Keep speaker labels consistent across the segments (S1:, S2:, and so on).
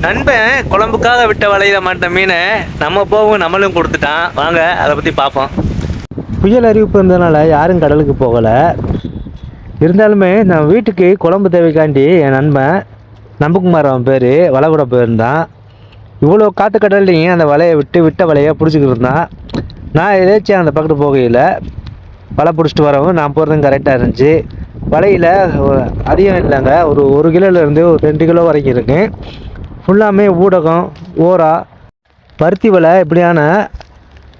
S1: நண்பன் குழம்புக்காக விட்ட வலையில மாட்ட மீனை நம்ம போகும் நம்மளும் கொடுத்துட்டான். வாங்க அதை பற்றி பார்ப்போம்.
S2: புயல் அறிவிப்பு இருந்ததுனால யாரும் கடலுக்கு போகலை. இருந்தாலுமே நான் வீட்டுக்கு குழம்பு தேவைக்காண்டி என் நண்பன் நம்பகுமார் அவன் பேர் வலை கூட போயிருந்தான். இவ்வளோ காற்று கடல்லையும் அந்த வலையை விட்ட வலையை பிடிச்சிக்கிட்டு இருந்தான். நான் எதாச்சும் அந்த பக்கத்து போகையில் வலை பிடிச்சிட்டு வரவும் நான் போகிறதும் கரெக்டாக இருந்துச்சு. வலையில் அதிகம் இல்லைங்க, ஒரு கிலோலேருந்து ஒரு 2 கிலோ வரைக்கும் இருக்கு. ஃபுல்லாமே ஊடகம், ஓரா, பருத்தி வலை இப்படியான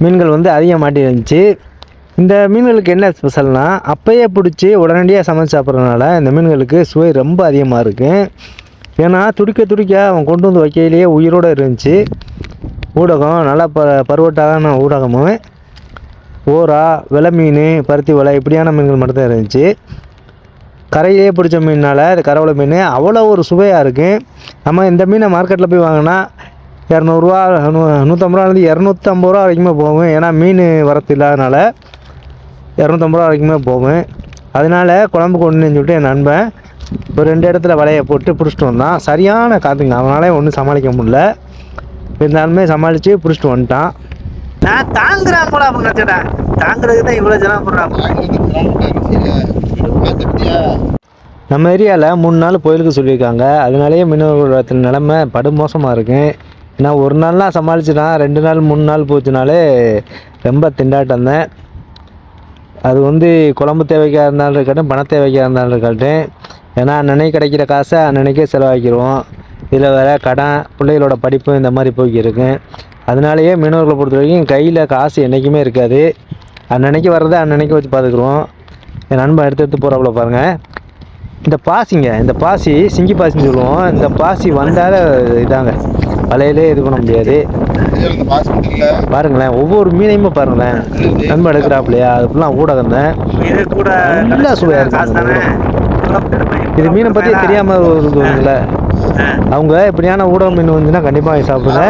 S2: மீன்கள் வந்து அதிகம் மாட்டி இருந்துச்சு. இந்த மீன்களுக்கு என்ன ஸ்பெஷல்னால் அப்பயே பிடிச்சி உடனடியாக சமைச்சு சாப்பிட்றதுனால இந்த மீன்களுக்கு சுவை ரொம்ப அதிகமாக இருக்குது. ஏன்னா துடிக்க அவன் கொண்டு வந்து வைக்கையிலேயே உயிரோடு இருந்துச்சு. ஊடகம் நல்லா பருவட்டான ஊடகமும், ஓரா, வெலை மீன், பருத்தி வலை இப்படியான மீன்கள் மட்டும்தான் இருந்துச்சு. கரையிலே பிடிச்ச மீனால் அது கரவலை மீன் அவ்வளோ ஒரு சுவையாக இருக்குது. நம்ம இந்த மீனை மார்க்கெட்டில் போய் வாங்கினா 200 150 250 ரூபா வரைக்குமே போகும். ஏன்னா மீன் வரத்து இல்லாதனால 250 ரூபா வரைக்குமே போகும். அதனால குழம்பு கொண்டு சொல்லிட்டு என் நண்பன் ஒரு 2 இடத்துல வலையை போட்டு பிடிச்சிட்டு வந்தான். சரியான காற்றுங்க, அவனாலே ஒன்றும் சமாளிக்க முடியல. இருந்தாலுமே சமாளித்து பிடிச்சிட்டு வந்துட்டான்.
S1: நான் தாங்குறான் போல அப்படின்னு நினச்சேடா. தாங்குறதுக்கு தான் இவ்வளோ ஜனம் போடுறான்.
S2: நம்ம ஏரியாவில் 3 நாள் புயலுக்கு சொல்லியிருக்காங்க. அதனாலேயே மீனவர்களோட நிலைமை படுமோசமாக இருக்குது. ஏன்னா ஒரு நாள்லாம் சமாளிச்சுட்டான், 2 நாள் 3 நாள் போச்சுனாலே ரொம்ப திண்டாட்டம் தான். அது வந்து குழம்பு தேவைக்காக இருந்தாலும் இருக்கட்டும், பண தேவைக்காக இருந்தாலும் இருக்கட்டும். ஏன்னா அன்னன்னைக்கு கிடைக்கிற காசை அன்னன்னைக்கே செலவாக்கிடுவோம். இதில் வேறு கடன், பிள்ளைகளோட படிப்பு இந்த மாதிரி போய்க்கிருக்கு. அதனாலேயே மீனவர்களை பொறுத்த வரைக்கும் கையில் காசு என்றைக்குமே இருக்காது. அன்னன்னைக்கு வர்றதை அன்னன்னைக்கு வச்சு பார்த்துக்குருவோம். என் நண்பன் எடுத்து போகிறாப்புல பாருங்கள். இந்த பாசிங்க, இந்த பாசி சிங்கி பாசின்னு சொல்லுவோம். இந்த பாசி வந்தால் இதாங்க வலையிலே இது பண்ண முடியாது. பாருங்களேன், ஒவ்வொரு மீனையுமே பாருங்களேன். நண்பன் எடுக்கிறாப்புலையா, அதுக்குலாம் ஊடகம் தான் நல்லா சுவையாக இருக்காங்க. இது மீனை பற்றி தெரியாமல் இருக்குங்கள, அவங்க இப்படியான ஊடகம் மீன் வந்துன்னா கண்டிப்பாக சாப்பிடுங்க.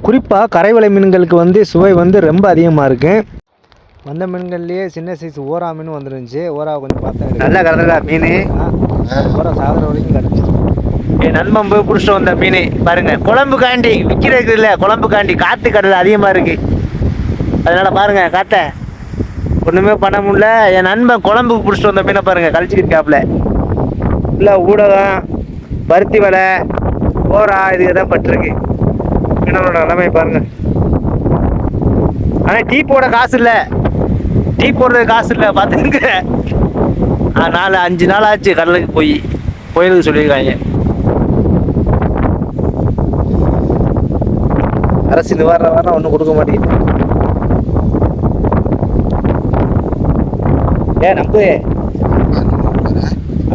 S2: குறிப்பாக கரைவலை மீன்களுக்கு வந்து சுவை வந்து ரொம்ப அதிகமாக இருக்குது. வந்த மீன்கள்லேயே சின்ன சைஸ் ஓரா மீன் வந்துருந்துச்சு. ஓரா கொஞ்சம் பார்த்தேன்,
S1: நல்லா கடந்தா மீன்.
S2: ஓரா சாகிற வரைக்கும் கிடச்சிச்சு.
S1: என் நண்பன் போய் பிடிச்சிட்டு வந்த மீன் பாருங்க, குழம்பு காண்டி விற்கிறது இல்லை, குழம்பு காண்டி காற்று கடல் அதிகமாக இருக்குது. அதனால் பாருங்கள் காற்றை ஒன்றுமே பண்ண முடியல. என் நண்பன் குழம்புக்கு பிடிச்சிட்டு வந்த மீனை பாருங்கள் கழிச்சிக்கிட்டாப்புல. இல்லை ஊடகம், பருத்தி வலை, ஓரா இதுக்கு தான் பட்டிருக்கு. மீனவரோட நிலைமை பாருங்கள். ஆனால் டீ போட காசு இல்லை, டீ போடுறது காசு இல்லை பார்த்துக்க. 4-5 நாள் ஆச்சு கடலுக்கு போய் கோயிலுக்கு சொல்லியிருக்காங்க. அரசு இது வர ஒன்றும் கொடுக்க மாட்டேங்குது. ஏன் நம்பு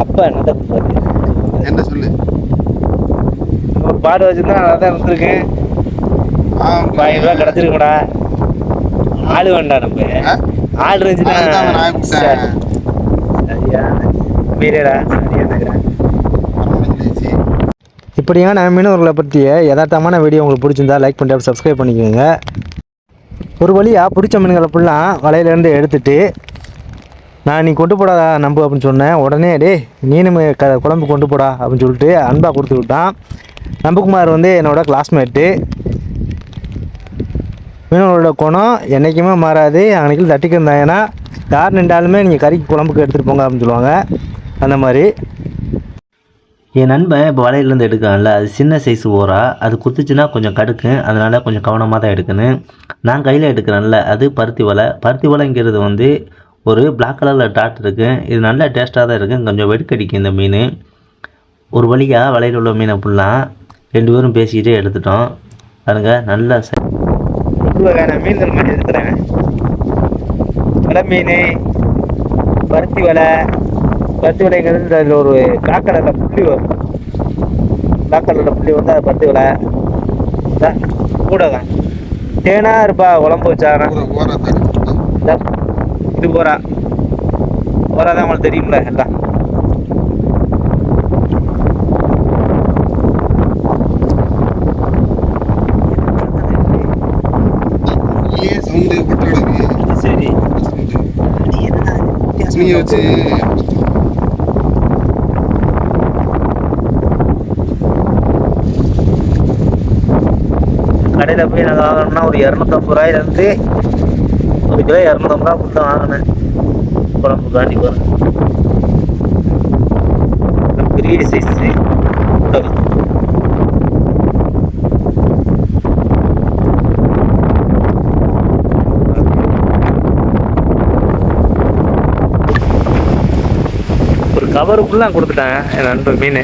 S1: அப்பா என்ன சொல்லு, ஒரு பாடு வச்சுருந்தா நல்லா தான் இருந்திருக்கேன். 1000 ரூபா கிடச்சிருக்கடா. ஆள் வேண்டாம், நம்ம ஆள் இருந்துச்சுன்னா சரியா மீறடா சரியா.
S2: இப்படியான மீனவர்களை பற்றிய யதார்த்தமான வீடியோ உங்களுக்கு பிடிச்சிருந்தா லைக் பண்ணிட்டு சப்ஸ்கிரைப் பண்ணிக்கோங்க. ஒரு வழியாக பிடிச்ச மீன்களை ஃபுல்லாக வலையிலேருந்து எடுத்துகிட்டு நான் நீ கொண்டு போடா நம்பு அப்படின்னு சொன்னேன். உடனே மீன் குழம்பு கொண்டு போடா அப்படின்னு சொல்லிட்டு அன்பாக கொடுத்து விட்டான். நம்பகுமார் வந்து என்னோடய கிளாஸ்மேட்டு. மீனவர்களோட குணம் என்றைக்குமே மாறாது. அன்றைக்கி தட்டிக்கு இருந்தாங்கன்னா யார் நின்றாலுமே நீங்கள் கறிக்கு குழம்புக்கு எடுத்துகிட்டு போங்க அப்படின்னு சொல்லுவாங்க. அந்த மாதிரி
S3: என் நண்பன் இப்போ வலையிலேருந்து எடுக்கான்ல, அது சின்ன சைஸ் ஓரா, அது குத்துச்சுன்னா கொஞ்சம் கடுக்கும். அதனால் கொஞ்சம் கவனமாக தான் எடுக்கணும். நான் கையில் எடுக்கிறேன்ல, அது பருத்தி வலை. பருத்தி வலைங்கிறது வந்து ஒரு பிளாக் கலரில் டாட் இருக்குது. இது நல்ல டேஸ்ட்டாக தான் இருக்குது. கொஞ்சம் வெடுக்கடிக்கும் இந்த மீன். ஒரு வழியாக வலையில் உள்ள மீனை ஃபுல்லாக 2 பேரும் பேசிக்கிட்டே எடுத்துட்டோம். பாருங்க நல்லா
S1: மீன்கள் மாதிரி எடுக்கிறேன். வலை மீன், பருத்தி வலை. பருத்தி வலைங்கிறது அதில் ஒரு பிளாக் கலரில் புள்ளி வரும். பிளாக் கலரில் புள்ளி வந்து அது பருத்தி வலை ஊடகம். தேனாக இருப்பா குழம்பு வச்சாங்கன்னா. இது ஓரா தான் உங்களுக்கு தெரியும்ல எல்லாம்.
S4: துணியை வச்சு
S1: கடையில் போய் நாங்கள் வாங்கணும்னா ஒரு 250 ரூபாயிலேருந்து 1 கிலோ 250 ரூபா கொடுத்து வாங்கினேன் குழம்பு காண்டி பாருங்க. பெரிய சைஸ் ஒரு கவருக்குள்ள கொடுத்துட்டேன் என் நண்பர் மீன்.